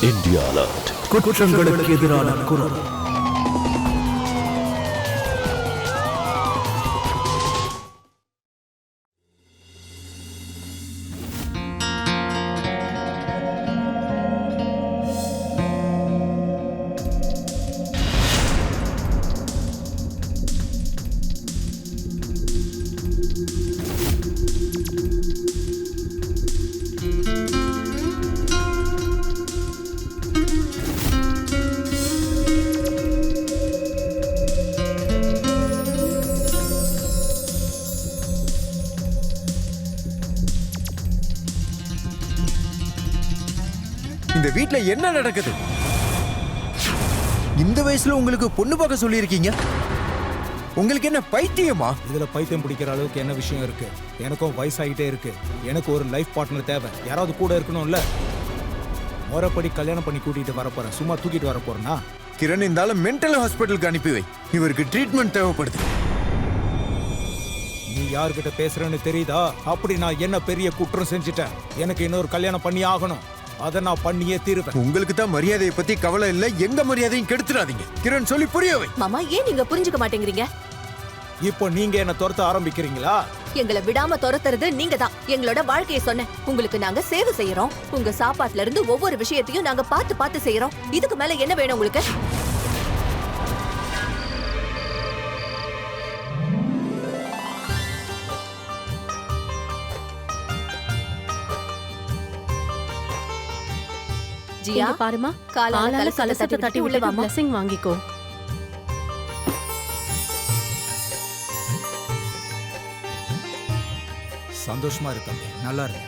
India alert. குற்றங்களுக்கு எதிரான குரல். இந்த வீட்ல என்ன நடக்குது? இந்த வயசுல உங்களுக்கு பொண்ணு பார்க்க சொல்லியிருக்கீங்க. உங்களுக்கு என்ன பைத்தியமா? இதுல பைத்தியம் பிடிக்கிற அளவுக்கு என்ன விஷயம் இருக்கு? எனக்கும் வயசாகிட்டே இருக்கு. எனக்கு ஒரு லைஃப் பார்ட்னர் தேவை. யாராவது கூட இருக்கணும்ல. முறைப்படி கல்யாணம் பண்ணி கூட்டிட்டு வரப்போறேன். சும்மா தூக்கிட்டு வரப்போறேன்னா? கிரண் இருந்தாலும் மென்டல் ஹாஸ்பிட்டலுக்கு அனுப்பி வை. இவருக்கு ட்ரீட்மெண்ட் தேவைப்படுது. நீ யார்கிட்ட பேசுறேன்னு தெரியுதா? அப்படி நான் என்ன பெரிய குற்றம் செஞ்சுட்டேன்? எனக்கு இன்னொரு கல்யாணம் பண்ணி ஆகணும். அதை நான் பண்ணியே தீருவேன். உங்களுக்கு தான் மரியாதையை பத்தி கவலை இல்ல. எங்க மரியாதையும் கெடுத்துடாதீங்க. கிரண் சொல்லி புரியவை. மாமா, ஏன் நீங்க புரிஞ்சுக்க மாட்டேங்கிறீங்க? இப்போ நீங்க என்ன துரத்த ஆரம்பிக்கிறீங்களா? எங்களை விடாம துரத்துறது நீங்க தான். எங்களோட வாழ்க்கையை சொன்னேன். உங்களுக்கு நாங்க சேவை செய்யறோம். உங்க சாப்பாட்டுல இருந்து ஒவ்வொரு விஷயத்தையும் நாங்க பார்த்து பார்த்து செய்யறோம். இதுக்கு மேல என்ன வேணும் உங்களுக்கு? ஜியா, பாருமா, காலால கலசத்தை தட்டி விட்டு பிளஸிங் வாங்கிக்கோ. சந்தோஷமா இருக்காங்க. நல்லா இருக்கு.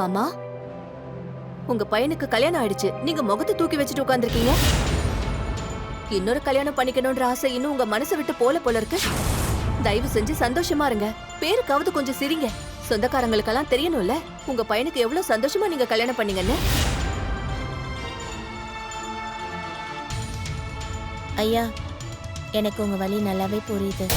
மாமா, உங்க பையனுக்கு கல்யாணம் ஆயிடுச்சு. நீங்க முகத்தை தூக்கி வச்சுட்டு உட்கார்ந்திருக்கீங்க. இன்னொரு கல்யாணம் பண்ணிக்கணும்ன்ற ஆசை இன்னும் உங்க மனசை விட்டு போல இருக்கு. தயவு செஞ்சு சந்தோஷமா இருங்க. பேருக்காவது கொஞ்சம் சிரிங்க. சொந்தக்காரங்களுக்கெல்லாம் தெரியணும்ல உங்க பையனுக்கு எவ்வளவு சந்தோஷமா நீங்க கல்யாணம் பண்ணீங்கன்னு. ஐயா, எனக்கு உங்க வழி நல்லாவே புரியுது.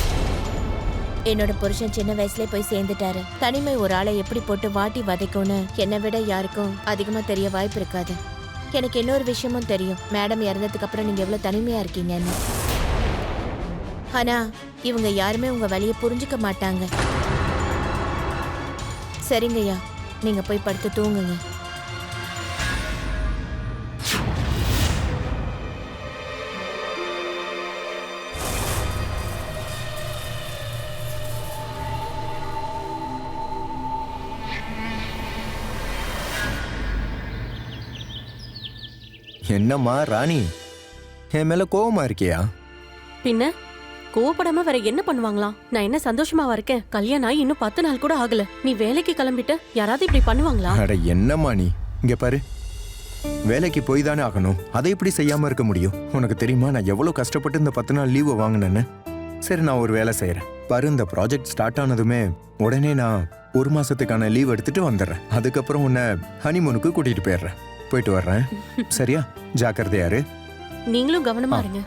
என்னோட புருஷன் சின்ன வயசுல போய் சேர்ந்துட்டாரு. தனிமை ஒரு ஆளை எப்படி போட்டு வாட்டி வதைக்கும்னு என்னை விட யாருக்கும் அதிகமா தெரிய வாய்ப்பு இருக்காது. எனக்கு இன்னொரு விஷயமும் தெரியும். மேடம் இறந்ததுக்கு அப்புறம் நீங்க எவ்வளவு தனிமையா இருக்கீங்கன்னு. ஆனா இவங்க யாருமே உங்க வழியை புரிஞ்சுக்க மாட்டாங்க. சரிங்கய்யா, நீங்க போய் படுத்து தூங்குங்க. என்னம்மா ராணி, என் மேல கோவமா இருக்கியா? பின்ன கோவப்படாம வேற என்ன பண்ணுவாங்களாம்? நான் என்ன சந்தோஷமாவா இருக்கேன்? கல்யாணம் ஆகி இன்னும் 10 நாள் கூட ஆகல. நீ வேலைக்கு கிளம்பிட்ட. யாராவது இப்படி பண்ணுவாங்களா? அட என்னம்மா நீ, இங்க பாரு. வேலைக்கு போய் தானே ஆகணும். அதை எப்படி செய்யாம இருக்க முடியும்? உனக்கு தெரியுமா நான் எவ்வளவு கஷ்டப்பட்டு இந்த 10 நாள் லீவு வாங்கினேன்னு? சரி, நான் ஒரு வேலை செய்யறேன் பாரு. இந்த ப்ராஜெக்ட் ஸ்டார்ட் ஆனதுமே உடனே நான் 1 மாசத்துக்கான லீவ் எடுத்துட்டு வந்துடுறேன். அதுக்கப்புறம் உன்னை ஹனிமூனுக்கு கூட்டிட்டு போயிடுறேன். போயிட்டு வர்றேன். சரியா? ஜாக்கிரதையாரு. நீங்களும் கவனமா இருங்க.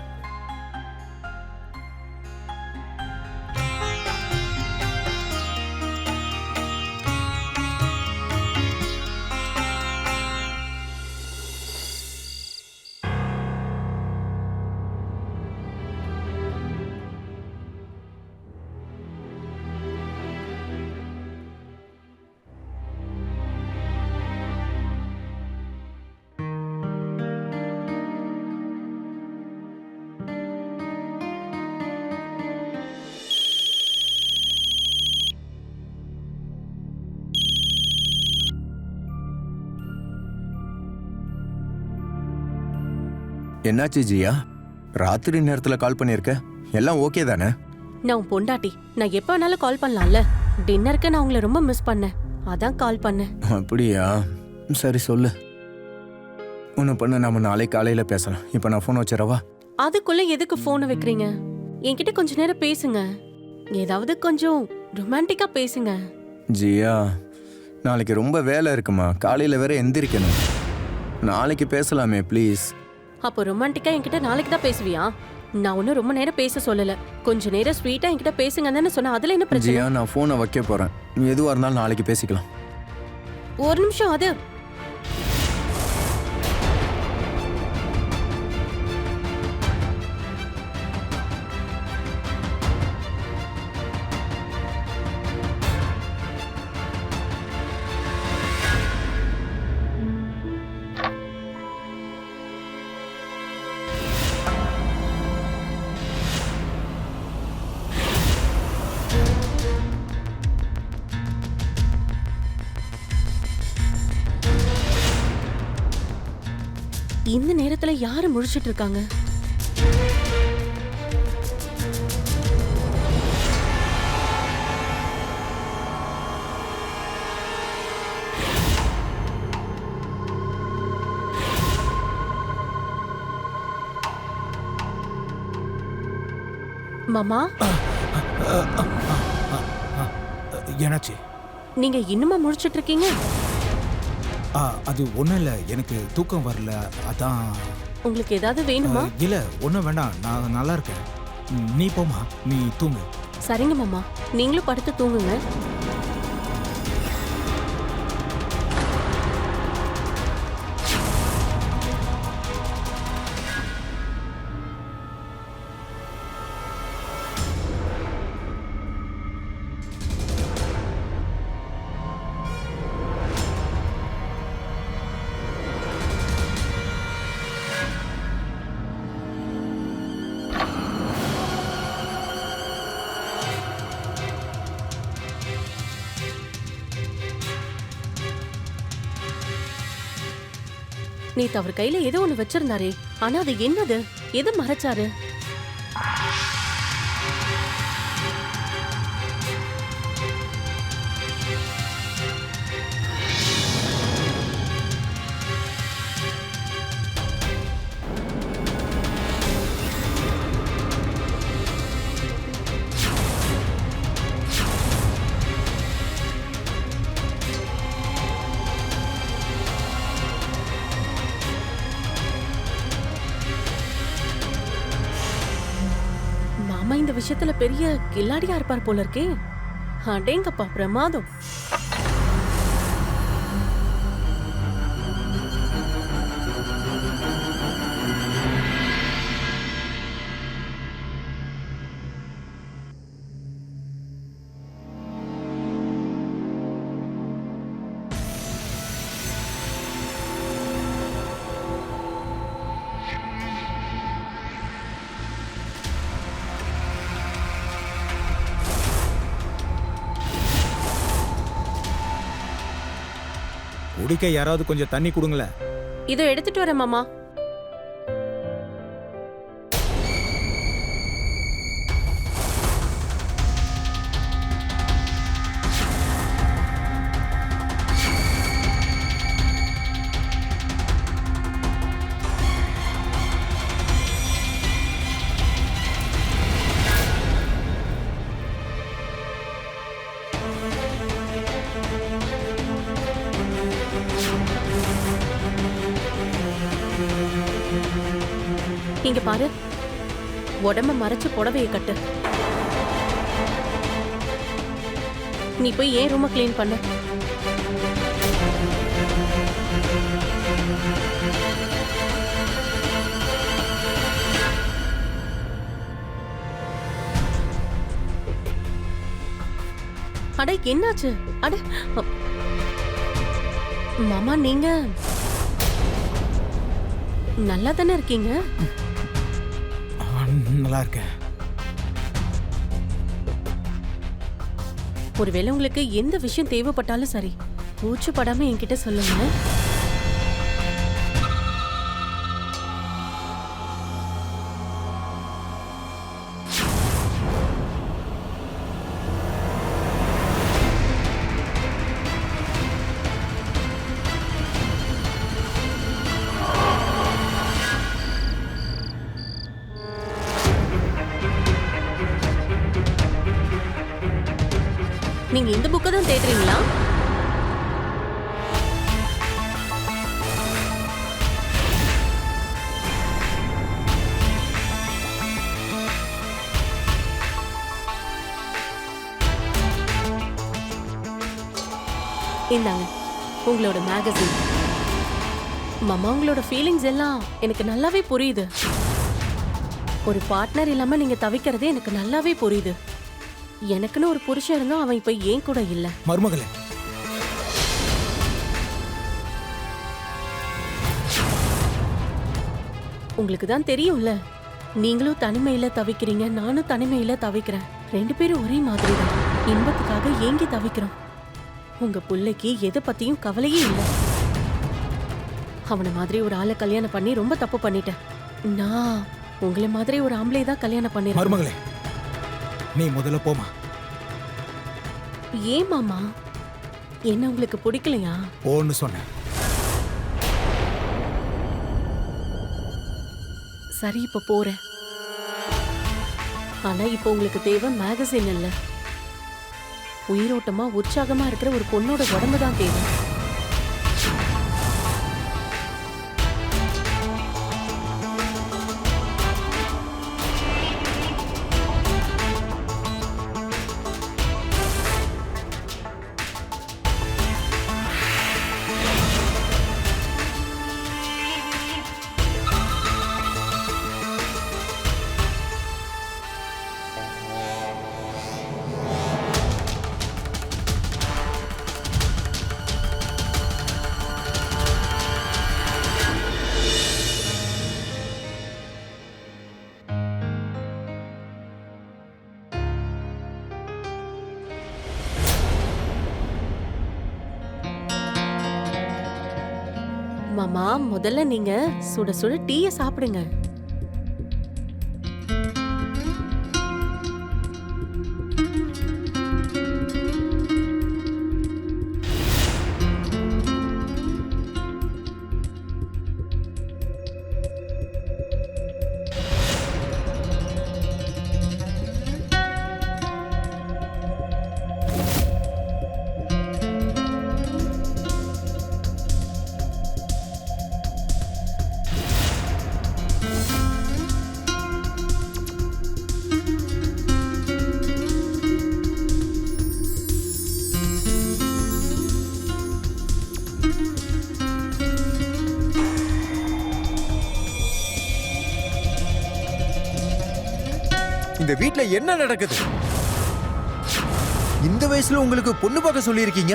என்னாச்சு ஜியா? ராத்திரி நேரத்துல கால் பண்ணிருக்க. எல்லாம் ஓகே தானே? நான் உன் பொண்டாட்டி. நான் எப்ப வேணாலும் கால் பண்ணலாம்ல. டின்னருக்கு நான் உங்களை ரொம்ப மிஸ் பண்ணேன். அதான் கால் பண்ணேன். அப்படியா? சரி சொல்லு. ஒண்ணு பண்ண, நாம நாளை காலையில பேசலாம். இப்ப நான் போன் வச்சிடவா? அதுக்குள்ள எதுக்கு போனை வைக்கிறீங்க? என்கிட்ட கொஞ்ச நேரம் பேசுங்க. ஏதாவது கொஞ்சம் ரொமான்டிக்கா பேசுங்க. ஜியா, நாளைக்கு ரொம்ப வேலை இருக்குமா, காலையில் வேற எந்திரிக்கணும். நாளைக்கு பேசலாமே ப்ளீஸ். அப்போ ரொமான்டிக்கா என்கிட்ட நாளைக்கு தான் பேசுவியா? நான் ஒன்னும் ரொம்ப நேரம் பேச சொல்லல. கொஞ்ச நேரம் ஸ்வீட்டா என்கிட்ட பேசுங்க தானே சொன்ன. அதுல என்ன பிரச்சனை? ஜியா, நான் ஃபோனை வைக்க போறேன். நீ எதுவாக இருந்தாலும் நாளைக்கு பேசிக்கலாம். ஒரு நிமிஷம். அது இந்த நேரத்துல யாரு முழிச்சிட்டு இருக்காங்க? மாமா, என்னாச்சு? நீங்க இன்னுமா முழிச்சிட்டு இருக்கீங்க? அது ஒன்றும் இல்லை, எனக்கு தூக்கம் வரல, அதான். உங்களுக்கு ஏதாவது வேணுமா? இல்லை, ஒன்றும் வேண்டாம், நான் நல்லா இருக்கேன். நீ போமா, நீ தூங்கு. சரிங்க மாமா, நீங்களும் படுத்து தூங்குங்க. நேத்து அவர் கையில ஏதோ ஒண்ணு வச்சிருந்தாரே, ஆனா அது என்னது? எது மறைச்சாரு? மாமா இந்த விஷயத்துல பெரிய கில்லாடியா இருப்பார் போல இருக்கே. அடேங்கப்பா, பிரமாதம். குடிக்க யாராவது கொஞ்சம் தண்ணி கொடுங்களேன். இதோ எடுத்துட்டு வரேன் மாமா. இங்க பாரு, உடம்ப மறைச்சு புடவைய கட்டு. நீ போய் ஏன் ரூம கிளீன் பண்ண. அட என்னாச்சு? அட மாமா, நீங்க நல்லா தானே இருக்கீங்க? நல்லா இருக்கேன். ஒருவேளை உங்களுக்கு எந்த விஷயம் தேவைப்பட்டாலும் சரி, கூச்சப்படாம என்கிட்ட சொல்லுங்க. நீங்க இந்த புக்கை தான் தேடுறீங்களா? இந்தாங்க உங்களோட மேகசின். மாமா உங்களோட ஃபீலிங்ஸ் எல்லாம் எனக்கு நல்லாவே புரியுது. ஒரு பார்ட்னர் இல்லாம நீங்க தவிக்கிறது எனக்கு நல்லாவே புரியுது. எனக்குன்னு ஒரு புருஷன் இருந்தும் அவன் இப்ப ஏன் கூட இல்ல. மருமகளே, உங்களுக்கு தான் தெரியும்ல, நீங்களும் தனிமையில தவிக்கிறீங்க, நானும் தனிமையில தவிக்கிறேன். 2 பேரும் ஒரே மாதிரி தான் இன்பத்துக்காக ஏங்கி தவிக்கிறோம். உங்க புள்ளைக்கு எதை பத்தியும் கவலையே இல்லை. அவனை மாதிரி ஒரு ஆளை கல்யாணம் பண்ணி ரொம்ப தப்பு பண்ணிட்டேன். நான் உங்களை மாதிரி ஒரு ஆம்பளை தான் கல்யாணம் பண்ணிருக்கேன். மருமகளே, நீ முதல்ல போமா. ஏன் மாமா, என்ன உங்களுக்கு பிடிக்கலையா? போன்னு சொன்னேன். சரி, இப்ப போறேன். ஆனா இப்ப உங்களுக்கு தேவை மேகசின் இல்ல, உயிரோட்டமா உற்சாகமா இருக்கிற ஒரு பொண்ணோட உடம்பு தான் தேவை. மாமா, முதல்ல நீங்க சுட சுட டீய சாப்பிடுங்க. இந்த வீட்ல என்ன நடக்குது? இந்த வயசுல உங்களுக்கு பொண்ணு பார்க்க சொல்லியிருக்கீங்க.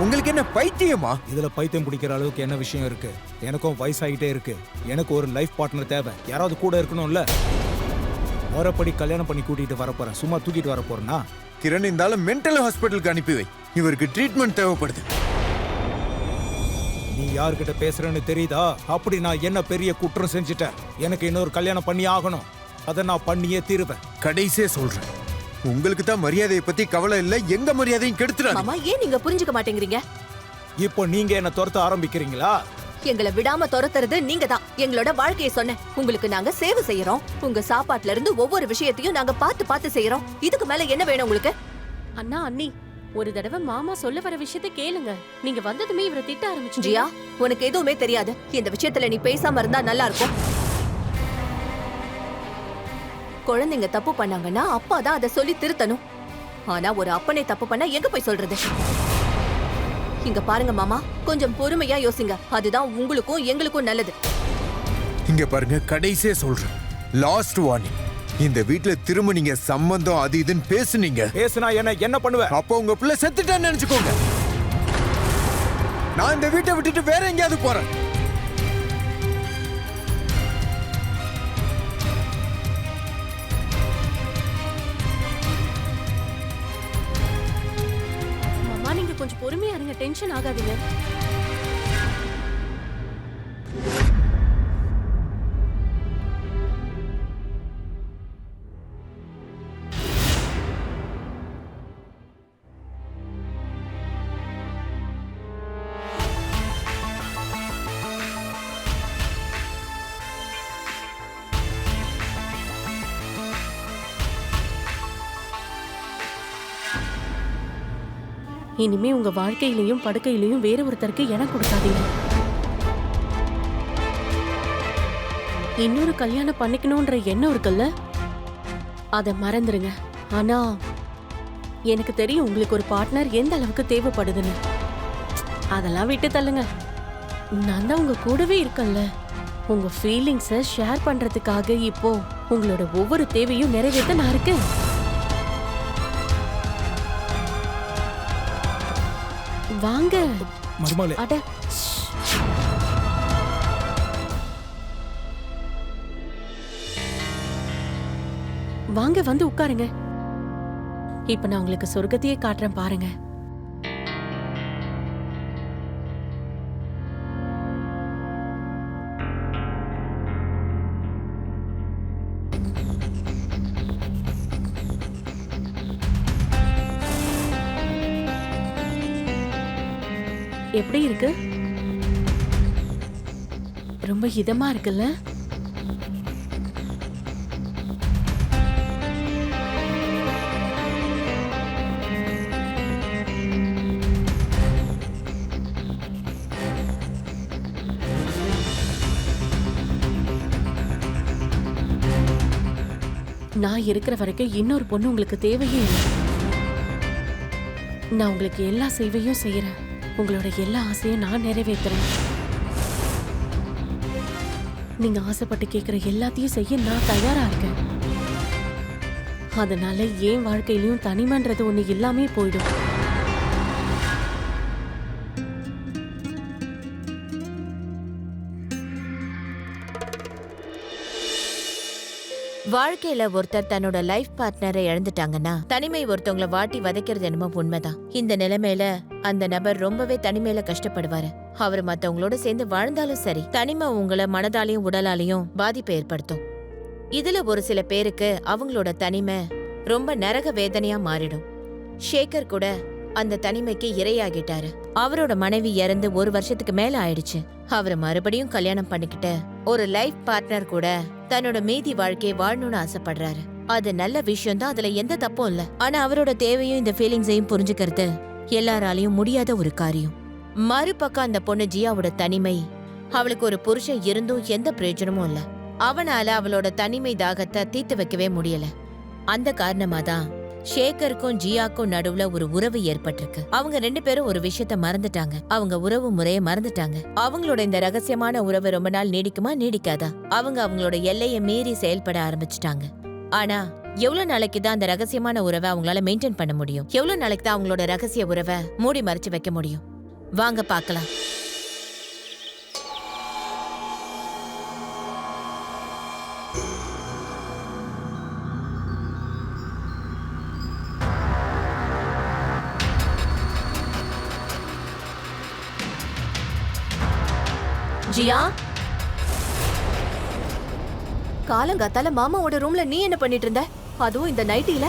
உங்களுக்கு என்ன பைத்தியமா? இதுல பைத்தியம் பிடிக்கிற அளவுக்கு என்ன விஷயம் இருக்கு? எனக்கும் வயசாகிட்டே இருக்கு. எனக்கு ஒரு லைஃப் பார்ட்னர் தேவை. யாராவது கூட இருக்கணும்ல. முறைப்படி கல்யாணம் பண்ணி கூட்டிட்டு வரப்போறேன். சும்மா தூக்கிட்டு வர போறேன்னா? கிரண், இருந்தாலும் மென்டல் ஹாஸ்பிட்டலுக்கு அனுப்பி வை. இவருக்கு ட்ரீட்மெண்ட் தேவைப்படுது. நீ யார்கிட்ட பேசுறேன்னு தெரியுதா? அப்படி நான் என்ன பெரிய குற்றம் செஞ்சுட்டேன்? எனக்கு இன்னொரு கல்யாணம் பண்ணி ஆகணும். அதை நான் பண்ணியே தீருவேன். கடைசியா சொல்றேன், உங்களுக்கு தான் மரியாதையை பத்தி கவலை இல்ல. எங்க மரியாதையும் கெடுத்துறாங்க. மாமா, ஏன் நீங்க புரிஞ்சுக்க மாட்டேங்கிறீங்க? இப்போ நீங்க என்ன துரத்த ஆரம்பிக்கிறீங்களா? எங்களை விடாம துரத்துறது நீங்க தான். எங்களோட வாழ்க்கையை சொன்னேன். உங்களுக்கு நாங்க சேவை செய்யறோம். உங்க சாப்பாட்டுல இருந்து ஒவ்வொரு விஷயத்தையும் நாங்க பார்த்து பார்த்து செய்யறோம். இதுக்கு மேல என்ன வேணும் உங்களுக்கு? அண்ணா, அண்ணி, ஒரு தடவை மாமா சொல்ல வர விஷயத்தை கேளுங்க. நீங்க வந்ததுமே இவரை திட்ட ஆரம்பிச்சு. ஜியா, உனக்கு எதுவுமே தெரியாது. இந்த விஷயத்துல நீ பேசாம இருந்தா நல்லா இருக்கும். குழந்தைங்க தப்பு பண்ணாங்கன்னா அப்பா தான் அதை சொல்லி திருத்தணும். ஆனா ஒரு அப்பனே தப்பு பண்ணா எங்க போய் சொல்றது? இங்க பாருங்க மாமா, கொஞ்சம் பொறுமையா யோசிங்க. அதுதான் உங்களுக்கும் எங்களுக்கும் நல்லது. இங்க பாருங்க, கடைசியா சொல்றேன், லாஸ்ட் வார்னிங். இந்த வீட்ல திரும்ப நீங்க சம்பந்தம் அது இதுன்னு பேசுனீங்க, பேசுனா என்ன பண்ணுவ? அப்போ உங்க பிள்ளை செத்துட்டான்னு நினைச்சுக்கோங்க. நான் இந்த வீட்டை விட்டுட்டு வேற எங்கேயாவது போறேன். மாமா, நீங்க கொஞ்சம் பொறுமையா இருங்க, டென்ஷன் ஆகாதீங்க. இனிமே உங்க வாழ்க்கையிலையும் படுக்கையிலையும் வேற ஒருத்தருக்கு இடம் கொடுக்காதீங்க. இன்னொரு கல்யாணம் பண்ணிக்கணும்ன்ற எண்ணம் இருக்குல்ல, அத மறந்துருங்க. ஆனா எனக்கு தெரியும் உங்களுக்கு ஒரு பார்ட்னர் எந்த அளவுக்கு தேவைப்படுதுன்னு. அதெல்லாம் விட்டு தள்ளுங்க. நான் தான் உங்க கூடவே இருக்கேன்ல. உங்க ஃபீலிங்ஸை ஷேர் பண்றதுக்காக இப்போ உங்களோட ஒவ்வொரு தேவையும் நிறைவேற்ற நான் இருக்கேன். வாங்க. மருமகளே, அட வாங்க, வந்து உட்காருங்க. இப்ப நான் உங்களுக்கு சொர்க்கத்தையே காட்டுறேன் பாருங்க. எப்படி இருக்கு? ரொம்ப இதமா இருக்குல்ல? நான் இருக்கிற வரைக்கும் இன்னொரு பொண்ணு உங்களுக்கு தேவையே இல்லை. நான் உங்களுக்கு எல்லா சேவையும் செய்யறேன். உங்களோட எல்லா ஆசையும் நான் நிறைவேற்றுறேன். நீங்க ஆசைப்பட்டு கேட்கிற எல்லாத்தையும் செய்ய நான் தயாரா இருக்கேன். அதனால என் வாழ்க்கையிலயும் தனிமன்றது ஒண்ணு இல்லாமே போயிடும். வாழ்க்கையில ஒருத்தர் தன்னோட லைஃப் பார்ட்னரை இழந்துட்டாங்கன்னா தனிமை ஒருத்தவங்களை வாட்டி வதைக்கிறது என்னமோ உண்மைதான். இந்த நிலைமையில அந்த நபர் ரொம்பவே தனிமையில கஷ்டப்படுவாரு. அவர் மத்தவங்களோட சேர்ந்து வாழ்ந்தாலும் சரி, தனிமை உங்களை மனதாலையும் உடலாலையும் பாதிப்பை ஏற்படுத்தும். இதுல ஒரு சில பேருக்கு அவங்களோட தனிமை ரொம்ப நரக வேதனையா மாறிடும். ஷேகர் கூட அந்த தனிமைக்கு இரையாகிட்டாரு. அவரோட மனைவி இறந்து 1 வருஷத்துக்கு மேல ஆயிடுச்சு. அவர் மறுபடியும் கல்யாணம் பண்ணிக்கிட்ட ஒரு லைஃப் பார்ட்னர் கூட தன்னோட மீதி வாழ்க்கையை வாழணும்னு ஆசைப்படுறாரு. அது நல்ல விஷயம் தான், அதுல எந்த தப்பும் இல்ல. ஆனா அவரோட தேவையும் இந்த ஃபீலிங்ஸையும் புரிஞ்சுக்கிறது எல்லாராலையும் முடியாத ஒரு காரியம். மறுபக்கம் அந்த பொண்ணு ஜியாவோட தனிமை, அவளுக்கு ஒரு புருஷன் இருந்தும் எந்த பிரயோஜனமும் இல்ல. அவனால அவளோட தனிமை தாகத்தை தீர்த்து வைக்கவே முடியல. அந்த காரணமாதான் ஷேகருக்கும் ஜியாக்கும் நடுவுல ஒரு உறவு ஏற்பட்டிருக்கு. அவங்க 2 பேரும் ஒரு விஷயத்த மறந்துட்டாங்க. அவங்க உறவு முறையை மறந்துட்டாங்க. அவங்களோட இந்த ரகசியமான உறவு ரொம்ப நாள் நீடிக்குமா நீடிக்காதா? அவங்களோட எல்லையை மீறி செயல்பட ஆரம்பிச்சுட்டாங்க. ஆனா எவ்வளவு நாளைக்கு தான் அந்த ரகசியமான உறவை அவங்களால மெயின்டைன் பண்ண முடியும்? எவ்வளவு நாளைக்கு தான் அவங்களோட ரகசிய உறவை மூடி மறைச்சு வைக்க முடியும்? வாங்க பார்க்கலாம். ஜியா, காலங்காத்தால மாமாவோட ரூம்ல நீ என்ன பண்ணிட்டு இருந்த? அதுவும் இந்த நைட்டில?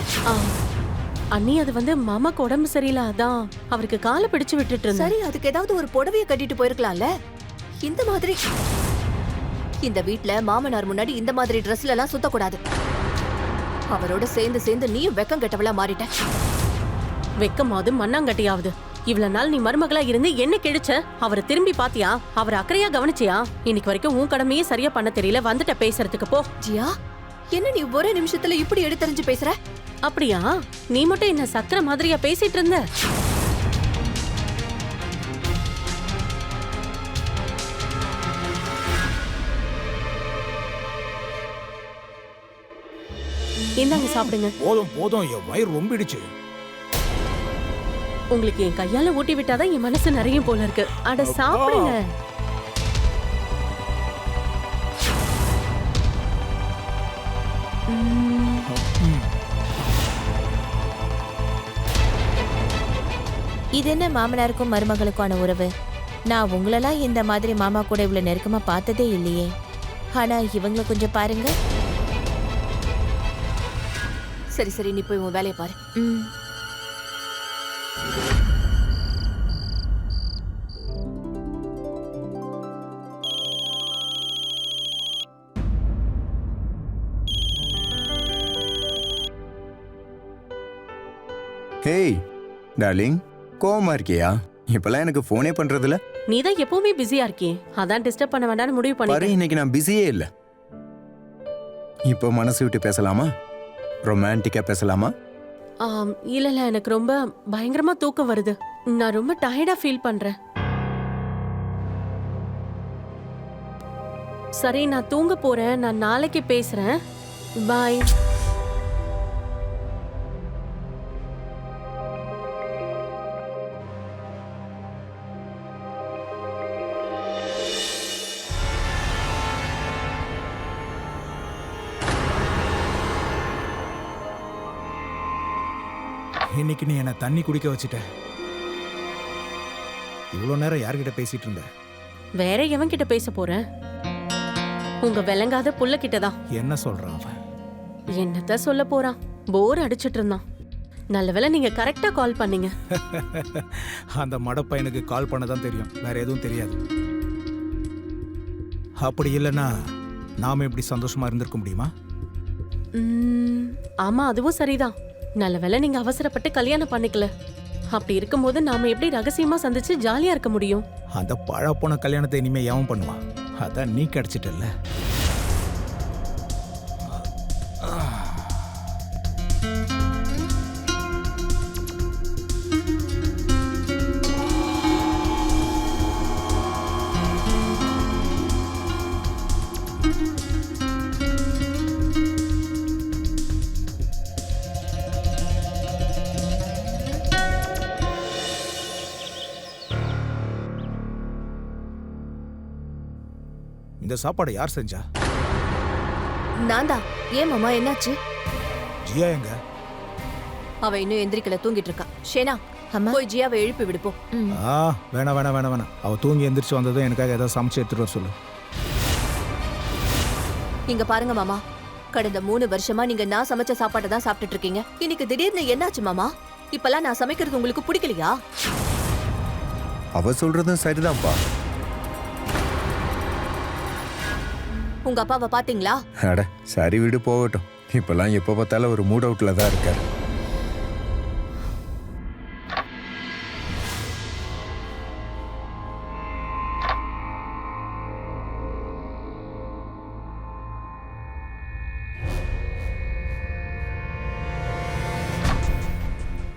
அண்ணி, அது வந்து மாமாக்கு உடம்பு சரியில்லை, அதான் அவருக்கு காலை பிடிச்சு விட்டுட்டு இருந்தேன். சரி, அதுக்கு ஏதாவது ஒரு புடவைய கட்டிட்டு போயிருக்கலாம்ல. இந்த மாதிரி இந்த வீட்ல மாமனார் முன்னாடி இந்த மாதிரி ட்ரெஸ்ல எல்லாம் சுத்தக்கூடாது. அவரோட சேர்ந்து சேர்ந்து நீயும் வெக்கம் கெட்டவளா மாறிட்ட. வெக்கமாவது மண்ணாங்கட்டியாவது. இவ்வளவு நாள் நீ மருமகளா இருந்து என்ன கிழிச்ச? அவரை திரும்பி பாத்தியா? அவர் அக்கறையா கவனிச்சியா? இன்னைக்கு வரைக்கும் உன் கடமையே சரியா பண்ண தெரியல. வந்துட்ட பேசுறதுக்கு போ. ஜியா, என்ன நீ ஒரே நிமிஷத்துல இப்படி எடுத்தறிஞ்சு பேசுற? அப்படியா? நீ மட்டும் என்ன சக்கர மாதிரியா பேசிட்டு இருந்த? இந்தாங்க சாப்பிடுங்க. போதும் போதும், என் வயிறு ரொம்பிடுச்சு. உங்களுக்கு என் கையால ஊட்டி விட்டாதான் என் மனசு நிறைய போல இருக்கு. அட சாப்பிடுங்க. இது என்ன மாமனாருக்கும் மருமகளுக்கான உறவு? நான் உங்களெல்லாம் இந்த மாதிரி மாமா கூட இவ்வளவு நெருக்கமா பார்த்ததே இல்லையே. ஆனா இவங்கள கொஞ்சம் பாருங்க. சரி சரி, நீ போய் உன் வேலையை பாரு. ஹேய் டார்லிங், கோவமா இருக்கியா? இப்பெல்லாம் எனக்கு போனே பண்றதில்ல. நீ தான் எப்பவுமே பிஸியா இருக்கே, அதான் டிஸ்டர்ப் பண்ண வேண்டாம்னு முடிவு பாரு, பண்ணி. இன்னைக்கு நான் பிஸியே இல்ல. இப்போ மனசு விட்டு பேசலாமா? ரொமான்டிக்கா பேசலாமா? இல்ல இல்ல, எனக்கு ரொம்ப பயங்கரமா தூக்கம் வருது. நான் ரொம்ப டயர்டா ஃபீல் பண்றேன். சரி, நான் தூங்க போறேன். நான் நாளைக்கு பேசுறேன். பாய். இன்னைக்கு நீ என்ன தண்ணி குடிக்க வச்சுட்ட. இவ்வளோ நேரம் யார்கிட்ட பேசிட்டு இருந்த? வேற எவன் கிட்ட பேச போறேன்? உங்க விளங்காத புள்ள கிட்டதான். என்ன சொல்றான் அவன்? என்னத்த சொல்ல போறான்? போர் அடிச்சிட்டு இருந்தான். நல்ல வேளை நீங்க கரெக்டா கால் பண்ணீங்க. அந்த மடப்பையனுக்கு கால் பண்ண தான் தெரியும், வேற எதுவும் தெரியாது. அப்படி இல்லைன்னா நாம இப்படி சந்தோஷமா இருந்திருக்க முடியுமா? ஆமா, அதுவும் சரிதான். நல்ல வேளை நீங்க அவசரப்பட்டு கல்யாணம் பண்ணிக்கல. அப்படி இருக்கும்போது நாம எப்படி ரகசியமா சந்திச்சு ஜாலியா இருக்க முடியும்? அந்த பழப்போன கல்யாணத்தை இனிமே எவன் பண்ணுவான்? அதான் நீ கிடைச்சிட்டல்ல. இந்த சாப்பாடை யார் செஞ்சா? நான் தான். ஏன் மாமா, என்னாச்சு? ஜியா எங்க? அவ இன்னும் எந்திரிக்கல, தூங்கிட்டு இருக்கா. ஷேனா, அம்மா. போய் ஜியாவை எழுப்பி விடுப்போம். வேணாம் வேணாம் வேணாம் வேணாம். அவ தூங்கி எந்திரிச்சு வந்ததும் எனக்காக ஏதாவது சமைச்சு எடுத்துட்டு வர சொல்லு. இங்க பாருங்க மாமா, கடந்த 3 வருஷமா நீங்க நான் சமைச்ச சாப்பாட்டை தான் சாப்பிட்டுட்டு இருக்கீங்க. இன்னைக்கு திடீர்னு என்னாச்சு மாமா? இப்பெல்லாம் நான் சமைக்கிறது உங்களுக்கு பிடிக்கலையா? அவ சொல்றதும் சரிதான்ப்பா. உங்க அப்பாவை பாத்தீங்களா? அட சரி, விடு போகட்டும். இப்பெல்லாம் எப்போ பார்த்தாலும் ஒரு மூட் அவுட்ல தான் இருக்காரு.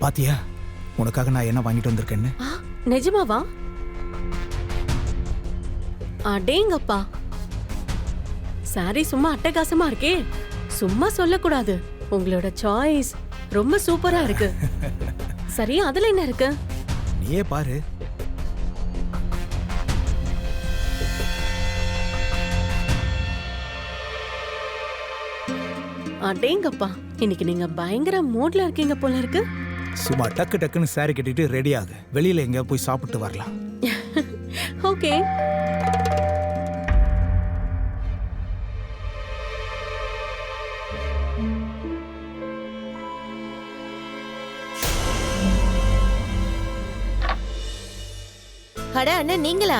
பாத்தியா உனக்காக நான் என்ன வாங்கிட்டு வந்திருக்கேன்னு? நிஜமாவா? அடேங்கப்பா, சாரி சும்மா அட்டகாசமா இருக்கே. சும்மா சொல்லக்கூடாது. உங்களோட சாய்ஸ் ரொம்ப சூப்பரா இருக்கு. சரி, அதுல என்ன இருக்கு? நீயே பாரு. அடேங்கப்பா, இன்னைக்கு நீங்க பயங்கர மூட்ல இருக்கீங்க போல இருக்கு. சும்மா டக்கு டக்குன்னு சாரி கட்டிட்டு ரெடி ஆகு. வெளியில எங்க போய் சாப்பிட்டு வரலாம். ஓகே. அட அண்ணன், நீங்களா?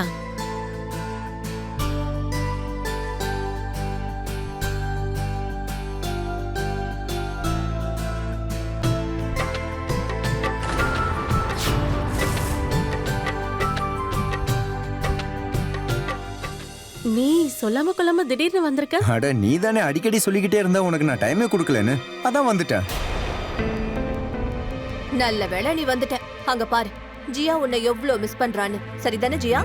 நீ சொல்லாம கொள்ளாம திடீர்னு வந்திருக்க. அட நீ தானே அடிக்கடி சொல்லிக்கிட்டே இருந்தா உனக்கு நான் டைமே கொடுக்கலன்னு, அதான் வந்துட்டேன். நல்ல வேளை நீ வந்துட்ட. அங்க பாரு, ஜியா உன்னை எவ்வளவு மிஸ் பண்றான்னு. சரிதானே ஜியா?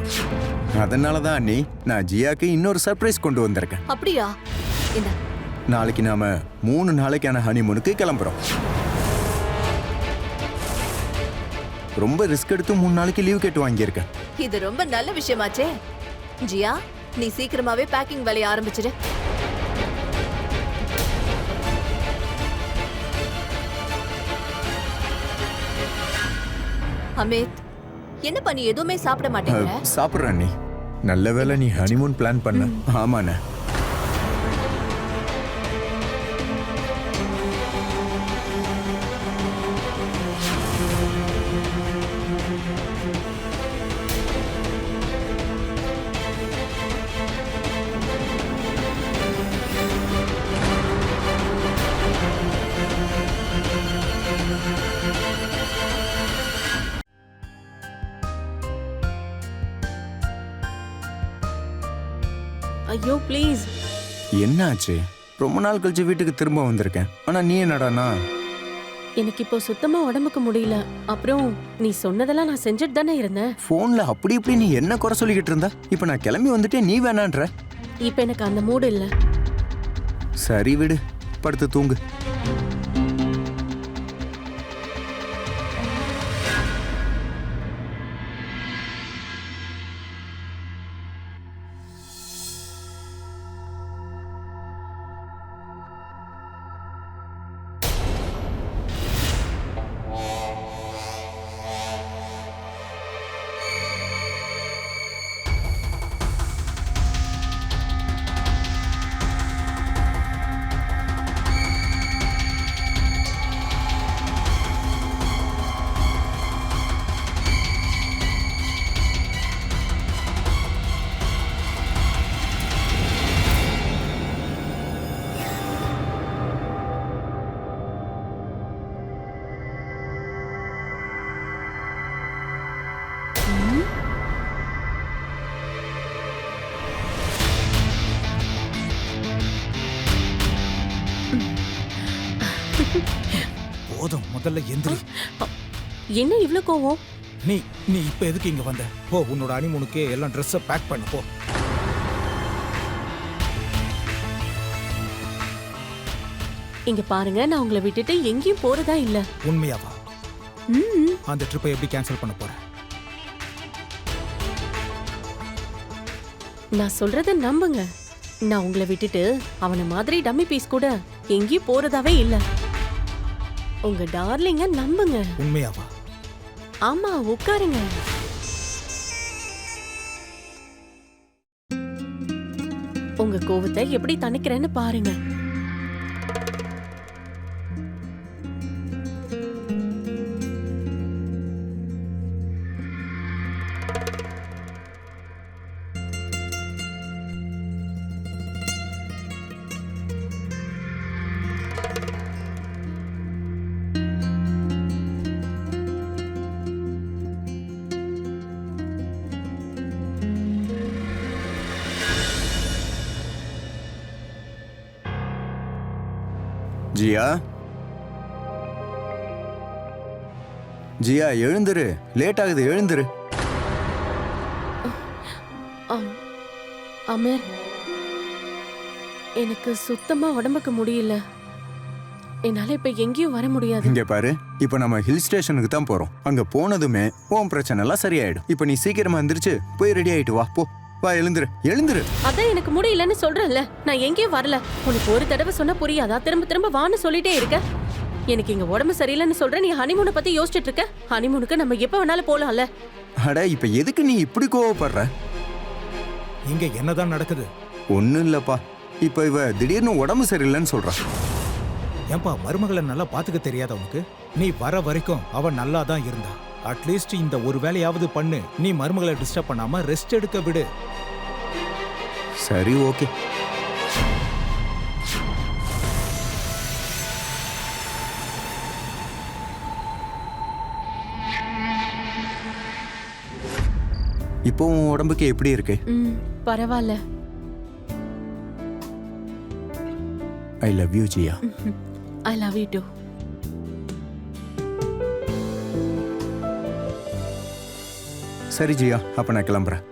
அதனாலதான் அண்ணி நான் ஜியாக்கு இன்னொரு சர்ப்ரைஸ் கொண்டு வந்திருக்கேன். அப்படியா? இந்த நாளைக்கு நாம 3 நாளைக்கான ஹனிமூனுக்கு கிளம்புறோம். ரொம்ப ரிஸ்க் எடுத்து 3 நாளைக்கு லீவ் கேட்டு வாங்கியிருக்கேன். இது ரொம்ப நல்ல விஷயமாச்சே. ஜியா, நீ சீக்கிரமாவே பேக்கிங் வேலையை ஆரம்பிச்சிடு. அமித், என்ன பண்ணி எதுவுமே சாப்பிட மாட்டேங்கிற? சாப்பிட்றேன் அண்ணி. நல்ல வேளை நீ ஹனிமூன் பிளான் பண்ண. ஆமாண்ணே. ஐயோ ப்ளீஸ். என்னாச்சு? ரொம்ப நாள் கழிச்சு வீட்டுக்கு திரும்ப வந்திருக்கேன். ஆனா நீ என்னடானா எனக்கு இப்போ சுத்தமா உடம்புக்கு முடியல. அப்புறம் நீ சொன்னதெல்லாம் நான் செஞ்சுட்டு தானே இருந்தேன். போன்ல அப்படி இப்படி நீ என்ன குறை சொல்லிக்கிட்டு இருந்தா? இப்ப நான் கிளம்பி வந்துட்டேன், நீ வேணான்ற. இப்போ எனக்கு அந்த மூடு இல்ல. சரி விடு, படுத்து தூங்கு. போதும், முதல்ல எந்திரி. என்ன இவ்ளோ கோவம்? நீ நீ இப்ப எதுக்கு இங்க வந்த? போ, உன்னோட அனிமுனுக்கு எல்லாம் ட்ரெஸ்ஸை பேக் பண்ணு போ. இங்க பாருங்க, நான் உங்களை விட்டுட்டு எங்கேயும் போறதா இல்ல. உண்மையாவா? ம். அந்த ட்ரிப்பை எப்படி கேன்சல் பண்ண போற? நான் சொல்றத நம்புங்க. நான் உங்களை விட்டுட்டு அவன மாதிரி டம்மி பீஸ் கூட எங்கேயும் போறதாவே இல்ல. உங்க டார்லிங்க நம்புங்க. உண்மையாவா? ஆமா, உட்காருங்க. உங்க கோவத்தை எப்படி தணிக்கிறேன்னு பாருங்க. ஜியா, ஜியா எழுந்துரு, லேட் ஆகுது, எழுந்துரு. அமர், எனக்கு சுத்தமா உடம்புக்கு முடியல. என்னால இப்ப எங்கேயும் வர முடியாது. இங்க பாரு, இப்ப நம்ம ஹில் ஸ்டேஷனுக்கு தான் போறோம். அங்க போனதுமே உன் பிரச்சனை எல்லாம் சரியாயிடும். இப்ப நீ சீக்கிரமா எந்திரிச்சு போய் ரெடி ஆயிட்டு வா. போ, வா, எழுந்துரு, எழுந்துரு. அதான் எனக்கு முடியலன்னு சொல்றேன்ல, நான் எங்கேயும் வரல. உனக்கு ஒரு தடவை சொன்னா புரியாதா? திரும்ப திரும்ப வான்னு சொல்லிட்டே இருக்க. எனக்கு இங்க உடம்பு சரியில்லைன்னு சொல்றேன், நீ ஹனிமூனை பத்தி யோசிச்சுட்டு இருக்க. ஹனிமூனுக்கு நம்ம எப்ப வேணாலும் போலாம்ல. அட, இப்ப எதுக்கு நீ இப்படி கோவப்படுற? இங்க என்னதான் நடக்குது? ஒண்ணும் இல்லப்பா. இப்ப இவ திடீர்னு உடம்பு சரியில்லைன்னு சொல்றா. ஏன்பா, மருமகளை நல்லா பாத்துக்க தெரியாத உனக்கு? நீ வர வரைக்கும் அவ நல்லா தான் இருந்தா. அட்லீஸ்ட் இந்த ஒரு வேலையாவது பண்ணு. நீ மருமகளை டிஸ்டர்ப் பண்ணாம ரெஸ்ட் எடுக்க விடு. சரி, ஓகே. இப்போ உன் உடம்புக்கு எப்படி இருக்கு? பரவாயில்ல. I love you Jiya. I love you too. சரி ஜியா, அப்ப நான் கிளம்புறேன்.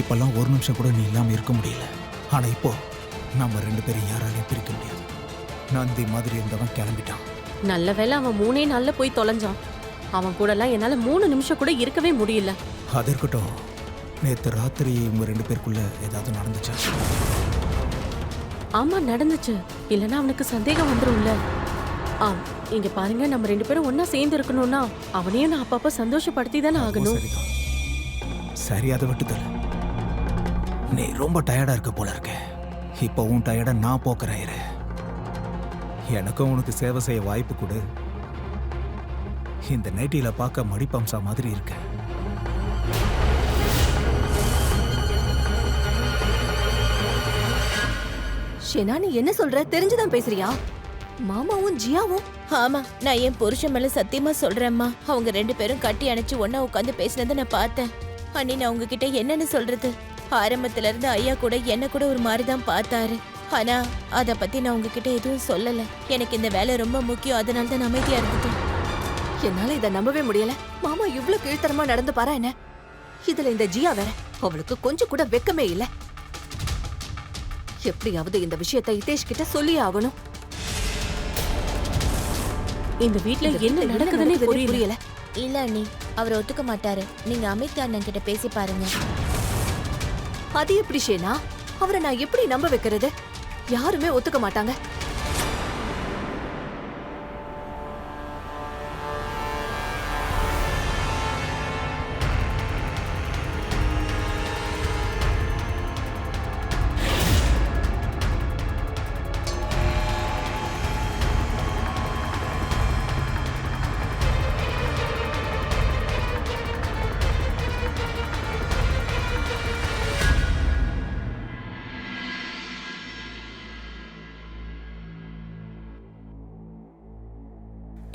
இப்பெல்லாம் ஒரு நிமிஷம் கூட நீ இல்லாம இருக்க முடியல. ஆனா இப்போ நம்ம 2 பேரும் யாராலையும் பிரிக்க முடியாது. நந்தி மாதிரி இருந்தவன் கிளம்பிட்டான். நல்ல வேளை அவன் 3 நாள்ல போய் தொலைஞ்சான். அவன் கூடலாம் என்னால 3 நிமிஷம் கூட இருக்கவே முடியல. அது இருக்கட்டும், நேத்து ராத்திரி உங்க 2 பேருக்குள்ள ஏதாவது நடந்துச்சா? ஆமா, நடந்துச்சு. இல்லைன்னா அவனுக்கு சந்தேகம் வந்துரும்ல. இங்க பாருங்க, நம்ம 2 பேரும் ஒண்ணா சேர்ந்து இருக்கணும்னா அவனையும் நான் அப்பப்ப சந்தோஷப்படுத்தி தானே ஆகணும். சரிதான். சரி, அதை விட்டுதல. நீ ரொம்ப டயர்டா இருக்க போல இருக்க. இப்போ உன் டயர்டை நான் போக்குறேன். இரு. எனக்கும் உனக்கு சேவை செய்ய வாய்ப்பு கொடு. இந்த நைட்டில பார்க்க மடிப்பம்சா மாதிரி இருக்க. ஷேனா, நீ என்ன சொல்ற? தெரிஞ்சுதான் பேசுறியா? மாமாவும் ஜியாவும் ஆமா, நான் என் புருஷன் மேல சத்தியமா சொல்றேம்மா. அவங்க 2 பேரும் கட்டி அணைச்சு ஒன்னா உட்காந்து பேசினதை நான் பார்த்தேன். அண்ணி, நான் உங்ககிட்ட என்னன்னு சொல்றது? ஆரம்பத்துல இருந்து ஐயா கூட என்ன கூட ஒரு மாதிரிதான் பார்த்தாரு. ஆனா அத பத்தி நான் உங்ககிட்ட எதுவும் சொல்லல. எனக்கு இந்த வேலை ரொம்ப முக்கியம், அதனால தான் அமைதியா இருந்துட்டேன். என்னால இதை நம்பவே முடியல. மாமா இவ்ளோ கீழ்த்தரமா நடந்து பாரா என்ன? இதுல இந்த ஜியா வேற, அவளுக்கு கொஞ்சம் கூட வெக்கமே இல்ல. எப்படியாவது இந்த விஷயத்தை ஹிதேஷ் கிட்ட சொல்லியே ஆகணும். இந்த வீட்ல என்ன நடக்குதுன்னே புரியல. இல்ல அண்ணி, அவர் ஒத்துக்க மாட்டாரு. நீங்க அமித் அண்ணன் கிட்ட பேசி பாருங்க. அது எப்படி ஷேனா? அவரை நான் எப்படி நம்ப வைக்கிறது? யாருமே ஒத்துக்க மாட்டாங்க.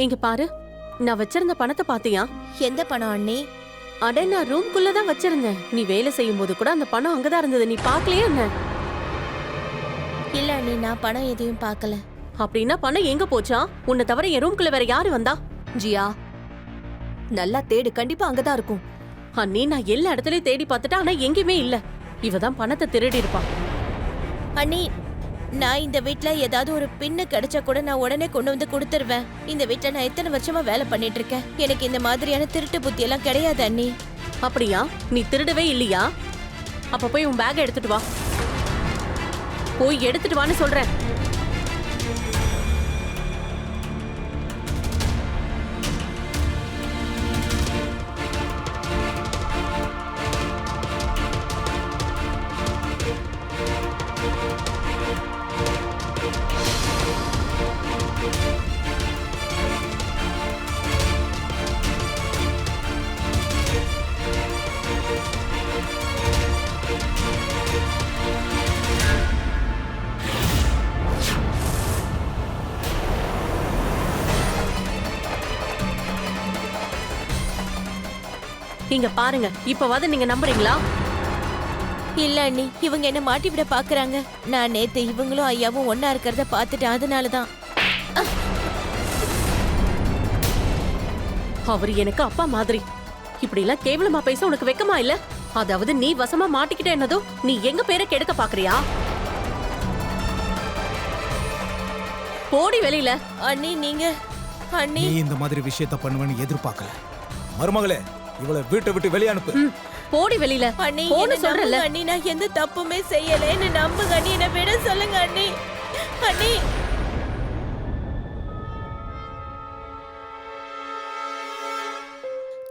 இங்க பாரு, நான் வச்சிருந்த பணத்தை பாத்தியா? எந்த பணம் அண்ணி? அட, நான் ரூம்குள்ள தான் வச்சிருந்தேன். நீ வேலை செய்யும் போது கூட அந்த பணம் அங்கதான் இருந்தது. நீ பாக்கலையா என்ன? இல்ல அண்ணி, நான் பணம் எதையும் பார்க்கல. அப்படின்னா பணம் எங்க போச்சா? உன்னை தவிர என் ரூம்குள்ள வேற யாரு வந்தா? ஜியா, நல்லா தேடு, கண்டிப்பா அங்கதான் இருக்கும். அண்ணி, நான் எல்லா இடத்துலயும் தேடி பார்த்துட்டேன், ஆனா எங்கேயுமே இல்ல. இவதான் பணத்தை திருடி இருப்பான். அண்ணி, நான் இந்த வீட்ல ஏதாவது ஒரு பின்னு கிடைச்சா கூட நான் உடனே கொண்டு வந்து கொடுத்துருவேன். இந்த வீட்ல நான் எத்தனை வருஷமா வேலை பண்ணிட்டு இருக்கேன். எனக்கு இந்த மாதிரியான திருட்டு புத்தி எல்லாம் கிடையாது அண்ணி. அப்படியா? நீ திருடவே இல்லையா? அப்ப போய் உன் பேக் எடுத்துட்டு வா. போய் எடுத்துட்டு வான்னு சொல்றேன். இங்க பாருங்க, இப்பவாது நீங்க நம்புறீங்களா? இல்ல அண்ணி, இவங்க என்ன மாட்டி விட பாக்குறாங்க. நான் நேத்து இவங்களும் ஐயாவும் ஒன்னா இருக்கிறத பாத்துட்டேன், அதனாலதான். அவர் எனக்கு அப்பா மாதிரி. இப்படி எல்லாம் கேவலமா பேச உனக்கு வெக்கமா இல்ல? அதாவது நீ வசமா மாட்டிக்கிட்ட என்னதோ நீ எங்க பேரை கெடுக்க பாக்குறியா? போடி வெளியில. அண்ணி, நீங்க அண்ணி நீ இந்த மாதிரி விஷயத்த பண்ணுவேன்னு எதிர்பார்க்கல. மருமகளே, இவளை வீட்டை விட்டு வெளியே அனுப்பு. போடி வெளியில. அண்ணி, போன்னு என்ன சொல்றல. நம்புங்க அண்ணி, நான் எந்த தப்புமே செய்யலைன்னு நம்புங்க அண்ணி. என்ன விட சொல்லுங்க அண்ணி. அண்ணி,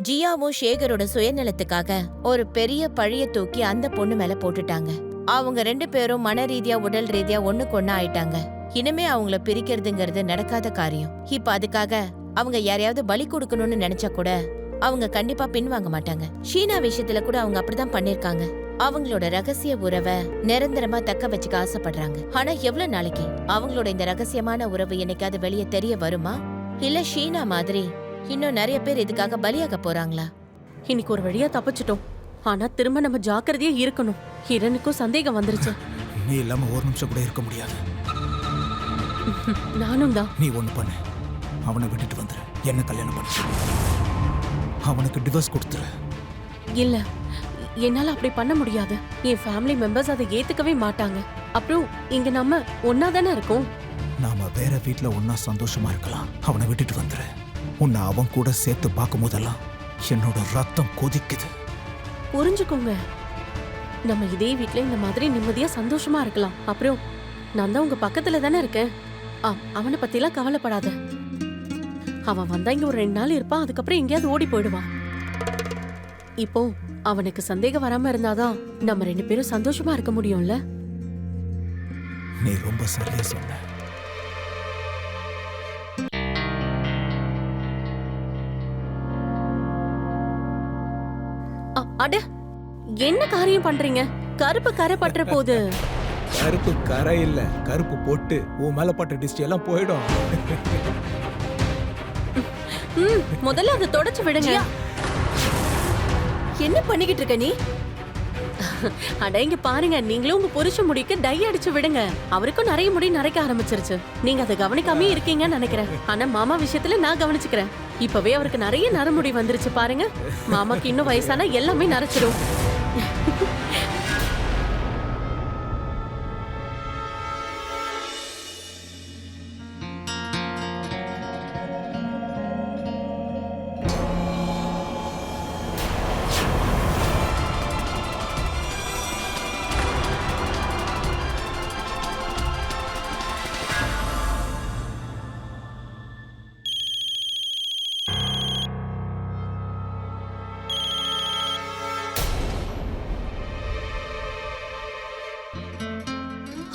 ஜியாவும் சேகரோட சுயநலத்துக்காக ஒரு பெரிய பழிய தூக்கி அந்த பொண்ணு மேல போட்டுட்டாங்க. அவங்க 2 பேரும் மன ரீதியா உடல் ரீதியா ஒண்ணுக்கு ஒண்ணா ஆயிட்டாங்க. இனிமே அவங்கள பிரிக்கிறதுங்கிறது நடக்காத காரியம். இப்ப அதுக்காக அவங்க யாரையாவது பலி கொடுக்கணும்னு நினைச்சா கூட அவங்க கண்டிப்பா பின்வாங்க மாட்டாங்க. ஷீனா விஷயத்துல கூட அவங்க அப்படிதான் பண்ணிருக்காங்க. அவங்களோட ரகசிய உறவை நிரந்தரமா தக்க வச்சுக்க ஆசைப்படுறாங்க. ஆனா எவ்வளவு நாளைக்கு அவங்களோட இந்த ரகசியமான உறவு என்னைக்காவது வெளியே தெரிய வருமா? இல்ல ஷீனா மாதிரி இன்னும் நிறைய பேர் இதுக்காக பலியாக போறாங்களா? இன்னைக்கு ஒரு வழியா தப்பிச்சிட்டோம். ஆனா திரும்ப நம்ம ஜாக்கிரதையா இருக்கணும். ஹிரனுக்கும் சந்தேகம் வந்துருச்சு. நீ இல்லாம ஒரு நிமிஷம் கூட இருக்க முடியாது. நானும் தான். நீ ஒண்ணு பண்ணு, அவனை விட்டுட்டு வந்துரு. என்ன கல்யாணம் பண்ணு, அவனுக்கு டிவோர்ஸ் கொடுத்துரு. இல்ல, என்னால அப்படி பண்ண முடியாது. என் ஃபேமிலி மெம்பர்ஸ் அதை ஏத்துக்கவே மாட்டாங்க. அப்புறம் இங்க நம்ம ஒன்னா தானே இருக்கோம். நாம வேற வீட்ல ஒன்னா சந்தோஷமா இருக்கலாம். அவனை விட்டுட்டு வந்துரு. உன்னை அவன் கூட சேர்த்து பார்க்கும் போதெல்லாம் என்னோட ரத்தம் கொதிக்குது. புரிஞ்சுக்கோங்க, நம்ம இதே வீட்ல இந்த மாதிரி நிம்மதியா சந்தோஷமா இருக்கலாம். அப்புறம் நான் தான் உங்க பக்கத்துல தானே இருக்கேன். அவனை பத்திலாம் கவலைப்படாத. அவன் வந்தா இங்க ஒரு 2 நாள் இருப்பான், அதுக்கப்புறம் எங்கேயாவது ஓடி போயிடுவான். இப்போ அவனுக்கு சந்தேகம் வராம இருந்தாதான் நம்ம 2 பேரும் சந்தோஷமா இருக்க முடியும்ல. நீ ரொம்ப சரியா சொன்ன. அட, என்ன காரியம் பண்றீங்க? கருப்பு கரை பற்ற போது. கருப்பு கரை இல்ல, கருப்பு பொட்டு. உன் மேல பட்ட டிஸ்ட் எல்லாம் போயிடும். முதல்ல அதை தொடச்சு விடுங்க. என்ன பண்ணிக்கிட்டு இருக்க நீ? அட, இங்க பாருங்க, நீங்களும் உங்க புருஷ முடிக்கு டை அடிச்சு விடுங்க. அவருக்கும் நிறைய முடி நரைக்க ஆரம்பிச்சிருச்சு. நீங்க அதை கவனிக்காம இருக்கீங்கன்னு நினைக்கிறேன். ஆனா மாமா விஷயத்துல நான் கவனிச்சுக்கிறேன். இப்பவே அவருக்கு நிறைய நரமுடி வந்துருச்சு பாருங்க. மாமாக்கு இன்னும் வயசானா எல்லாமே நரைச்சிடும்.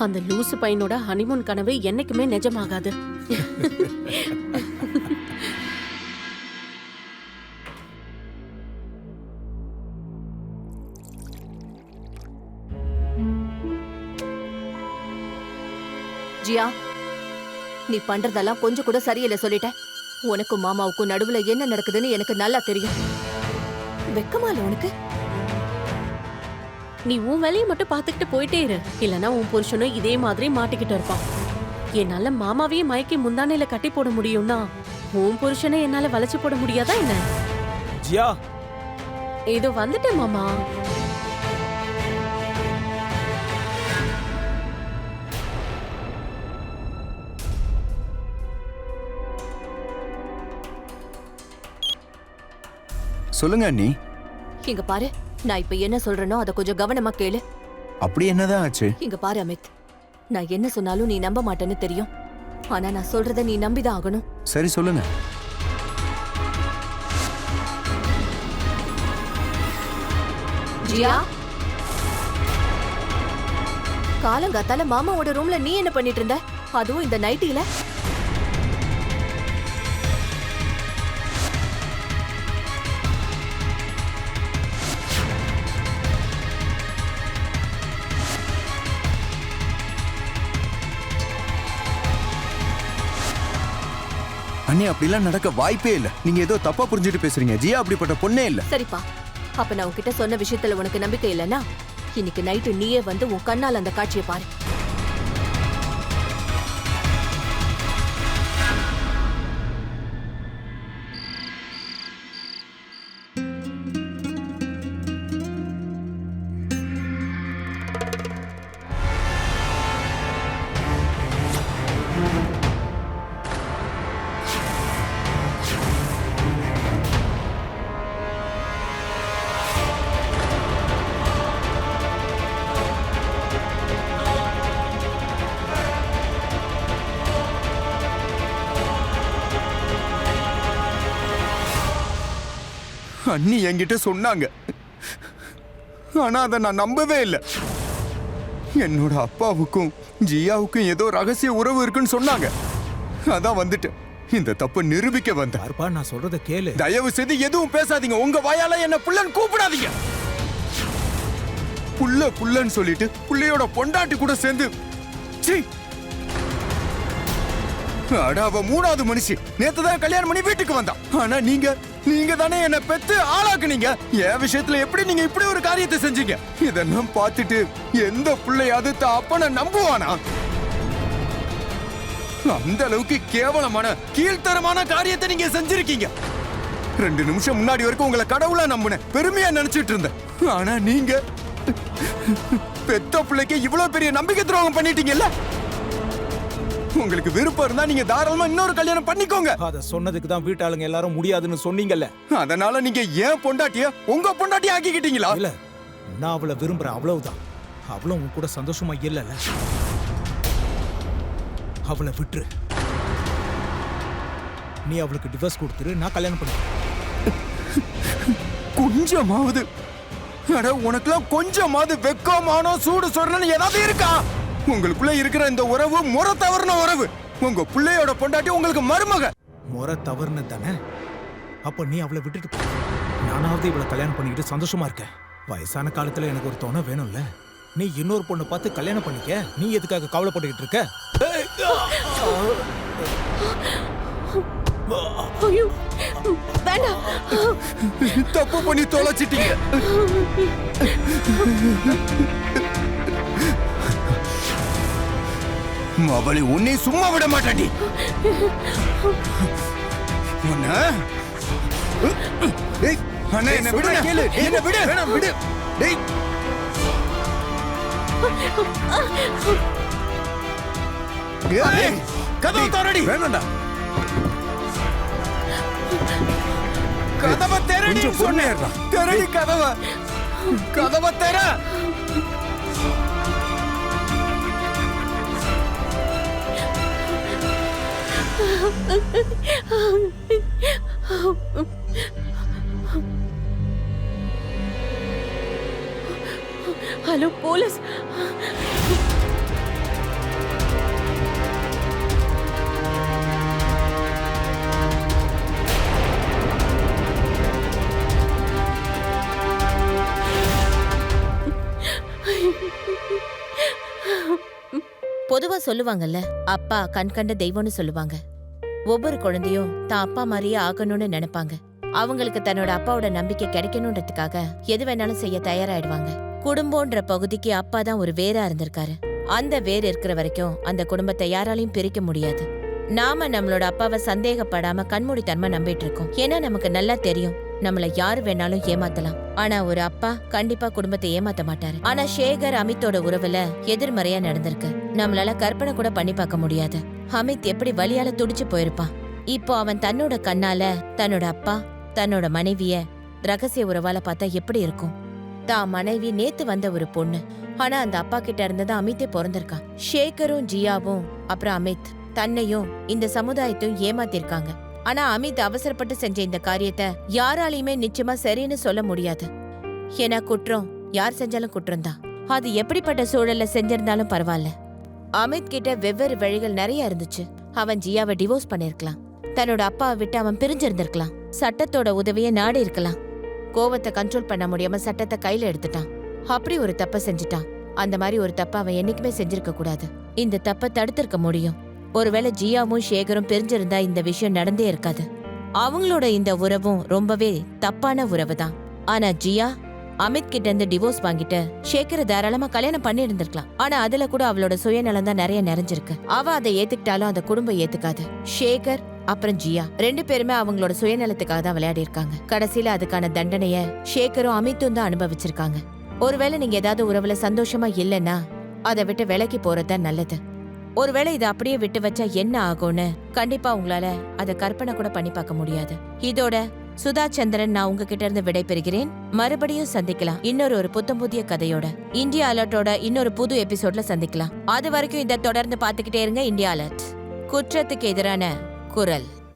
அந்த லூசு பையனோட ஹனிமூன் கனவு என்னைக்குமே நிஜமாகாது. ஜியா, நீ பண்றதெல்லாம் கொஞ்சம் கூட சரியில்லை சொல்லிட்ட. உனக்கும் மாமாவுக்கும் நடுவுல என்ன நடக்குதுன்னு எனக்கு நல்லா தெரியும். வெக்கமா இல்ல உனக்கு? நீ உன் வேலையை மட்டும் பாத்துக்கிட்டு போயிட்டே இரு. இல்லனா உன் புருஷனும் இதே மாதிரி மாட்டிக்கிட்டு இருப்பான். என்னால மாமாவையே மயக்கி முந்தானையில கட்டி போட முடியும்னா உன் புருஷனை என்னால வளைச்சு போட முடியாதா என்ன? ஜியா, ஏதோ வந்துட்டேன் மாமா. சொல்லுங்க அண்ணி. இங்க பாரு, நான் இப்ப என்ன சொல்றேனோ அதை கொஞ்சம் கவனமா கேளு. அப்படி என்னதான் ஆச்சு? இங்க பாரு அமித், நான் என்ன சொன்னாலும் நீ நம்ப மாட்டேன்னு தெரியும். ஆனா நான் சொல்றத நீ நம்பிதான் ஆகணும். சரி சொல்லுங்க. ஜியா, காலங்காத்தால மாமாவோட ரூம்ல நீ என்ன பண்ணிட்டு இருந்த? அதுவும் இந்த நைட்டில? அண்ணி, அப்படிலாம் நடக்க வாய்ப்பே இல்ல. நீங்க ஏதோ தப்பா புரிஞ்சுட்டு பேசுறீங்க. ஜியா அப்படிப்பட்ட பொண்ணே இல்ல. சரிப்பா, அப்ப நான் உன்கிட்ட சொன்ன விஷயத்துல உனக்கு நம்பிக்கை இல்லைன்னா இன்னைக்கு நைட்டு நீயே வந்து உன் கண்ணால் அந்த காட்சியை பாரு. அண்ணி என்கிட்ட சொன்னாங்க, ஆனா அதை நான் நம்பவே இல்லை. என்னோட அப்பாவுக்கும் ஜியாவுக்கும் ஏதோ ரகசிய உறவு இருக்குன்னு சொன்னாங்க. அதான் வந்துட்டு இந்த தப்ப நிரூபிக்க வந்தேன். யாருப்பா, நான் சொல்றத கேளு. தயவு செய்து எதுவும் பேசாதீங்க. உங்க வாயால என்ன புள்ளன்னு கூப்பிடாதீங்க. புள்ளன்னு சொல்லிட்டு புள்ளையோட பொண்டாட்டி கூட சேர்ந்து சீ. அட, அவ 3வது மனுஷி. நேத்து தான் கல்யாணம் பண்ணி வீட்டுக்கு வந்தான். ஆனா நீங்க தானே என்ன பெத்து ஆளாக்குனீங்க. என் விஷயத்துல எப்படி நீங்க இப்படி ஒரு காரியத்தை செஞ்சீங்க? இதெல்லாம் பார்த்துட்டு எந்த பிள்ளையாவது அப்பனை நம்புவானா? அந்த அளவுக்கு கேவலமான கீழ்த்தரமான காரியத்தை நீங்க செஞ்சிருக்கீங்க. 2 நிமிஷம் முன்னாடி வரைக்கும் உங்களை கடவுளா நம்பினேன், பெருமையா நினைச்சிட்டு இருந்தேன். ஆனா நீங்க பெத்த பிள்ளைக்கு இவ்வளவு பெரிய நம்பிக்கை துரோகம் பண்ணிட்டீங்கல்ல. உங்களுக்கு விருப்பம் இருந்தா நீங்க தாராளமா இன்னொரு கல்யாணம் பண்ணிக்கோங்க. அத சொன்னதுக்கு தான் வீட்டாளுங்க எல்லாரும் முடியாதுன்னு சொன்னீங்கல்ல. அதனால நீங்க ஏன் பொண்டாட்டிய உங்க பொண்டாட்டிய ஆக்கிக்கிட்டீங்களா? இல்ல, நான் அவளை விரும்புறேன், அவ்வளவுதான். அவளும் உன் கூட சந்தோஷமா இல்லல. அவளை விட்டுரு. நீ அவளுக்கு டிவோர்ஸ் கொடுத்துரு, நான் கல்யாணம் பண்ணிக்கிறேன். கொஞ்சமாவது அட உனக்குலாம் கொஞ்சமாவது வெக்கமானோ சூடு சொரணன்னு ஏதாவது இருக்கா? உங்களுக்குள்ள இருக்கிற இந்த உறவு முறை தவறுன உறவு. உங்க பிள்ளையோட பொண்டாட்டி உங்களுக்கு மருமக. முறை தவறுன்னு தானே? அப்ப நீ அவளை விட்டுட்டு போ. நானாவது இவளை கல்யாணம் பண்ணிக்கிட்டு சந்தோஷமா இருக்கேன். வயசான காலத்துல எனக்கு ஒரு துணை வேணும்ல. நீ இன்னொரு பொண்ணை பார்த்து கல்யாணம் பண்ணிக்க. நீ எதுக்காக கவலைப்பட்டுக்கிட்டு இருக்க? ஐயோ வேண்டாம். தப்பு பண்ணி தொலைச்சிட்டீங்க. அவளை உன்னை சும்மா விட மாட்டாடி. அண்ணா என்ன விடு, கேளு என்ன விடு, வேணாம் விடு. டேய் கதவை தரடி. வேணாம்டா. கதவை திறடி சொன்னேன். திறடி கதவை. கதவை திற. Hello police. பொதுவா சொல்லுவாங்கல்ல, அப்பா கண் கண்ட தெய்வம்னு சொல்லுவாங்க. ஒவ்வொரு குழந்தையும் தான் அப்பா மாதிரியே ஆகணும்னு நினைப்பாங்க. அவங்களுக்கு தன்னோட அப்பாவோட நம்பிக்கை கிடைக்கணும்ன்றதுக்காக எது வேணாலும் செய்ய தயாராயிடுவாங்க. குடும்பம்ன்ற பகுதிக்கு அப்பா தான் ஒரு வேரா இருந்திருக்காரு. அந்த வேர் இருக்கிற வரைக்கும் அந்த குடும்பத்தை யாராலையும் பிரிக்க முடியாது. நாம நம்மளோட அப்பாவை சந்தேகப்படாம கண்மூடித்தன்மை நம்பிட்டு இருக்கோம். ஏன்னா நமக்கு நல்லா தெரியும் நம்மள யாரு வேணாலும் ஏமாத்தலாம். ஆனா ஒரு அப்பா கண்டிப்பா குடும்பத்தை ஏமாத்த மாட்டாரு. ஆனா சேகர் அமித்தோட உறவுல எதிர்மறையா நடந்திருக்கு. நம்மளால கற்பனை கூட பண்ணி பார்க்க முடியாது. அமித் எப்படி வலியால துடிச்சு போயிருப்பான். இப்போ அவன் தன்னோட கண்ணால தன்னோட அப்பா தன்னோட மனைவிய ரகசிய உறவால பார்த்தா எப்படி இருக்கும்? தான் மனைவி நேத்து வந்த ஒரு பொண்ணு. ஆனா அந்த அப்பா கிட்ட இருந்தது அமித்தே பிறந்திருக்கான். சேகரும் ஜியாவும் அப்புறம் அமித் தன்னையும் இந்த சமுதாயத்தையும் ஏமாத்திருக்காங்க. ஆனா அமித் அவசரப்பட்டு செஞ்ச இந்த காரியத்தை யாராலையுமே நிச்சயமா சரின்னு சொல்ல முடியாது. ஏன்னா குற்றம் யார் செஞ்சாலும் குற்றம் தான். அது எப்படிப்பட்ட சூழல்ல செஞ்சிருந்தாலும் பரவாயில்ல. அமித் கிட்ட வெவ்வேறு வழிகள் நிறைய இருந்துச்சு. அவன் ஜியாவை டிவோர்ஸ் பண்ணிருக்கலாம். தன்னோட அப்பாவை விட்டு அவன் பிரிஞ்சிருந்திருக்கலாம். சட்டத்தோட உதவியை நாடி இருக்கலாம். கோவத்தை கண்ட்ரோல் பண்ண முடியாம சட்டத்தை கையில எடுத்துட்டான். அப்படி ஒரு தப்ப செஞ்சுட்டான். அந்த மாதிரி ஒரு தப்ப அவன் என்னைக்குமே செஞ்சிருக்க கூடாது. இந்த தப்ப தடுத்திருக்க முடியும். ஒருவேளை ஜியாவும் சேகரும் பிரிஞ்சிருந்தா இந்த விஷயம் நடந்தே இருக்காது. அவங்களோட இந்த உறவும் ரொம்பவே தப்பான உறவு தான். ஆனா ஜியா அமித் கிட்ட இருந்து டிவோர்ஸ் வாங்கிட்டு சேகரை தாராளமா கல்யாணம் பண்ணி இருந்திருக்கலாம். ஆனா அதுல கூட அவளோட சுயநலம் தான் நிறைய நிறைஞ்சிருக்கு. அவ அதை ஏத்துக்கிட்டாலும் அந்த குடும்பம் ஏத்துக்காது. சேகர் அப்புறம் ஜியா 2 பேருமே அவங்களோட சுயநலத்துக்காக தான் விளையாடி இருக்காங்க. கடைசியில அதுக்கான தண்டனைய சேகரும் அமித்தும் தான் அனுபவிச்சிருக்காங்க. ஒருவேளை நீங்க ஏதாவது உறவுல சந்தோஷமா இல்லைன்னா அதை விட்டு விலக்கி போறதுதான் நல்லது. ஒருவேளை இதை அப்படியே விட்டு வச்சா என்ன ஆகும்னு கண்டிப்பா உங்களால அதை கற்பனை கூட பண்ணி பார்க்க முடியாது. இதோட சுதா சந்திரன் நான் உங்ககிட்ட இருந்து விடைபெறுகிறேன். மறுபடியும் சந்திக்கலாம் இன்னொரு புத்தம் புதிய கதையோட. இந்தியா அலர்ட்டோட இன்னொரு புது எபிசோட்ல சந்திக்கலாம். அது வரைக்கும் இதை தொடர்ந்து பாத்துக்கிட்டே இருங்க. இந்தியா அலர்ட், குற்றத்துக்கு எதிரான குரல்.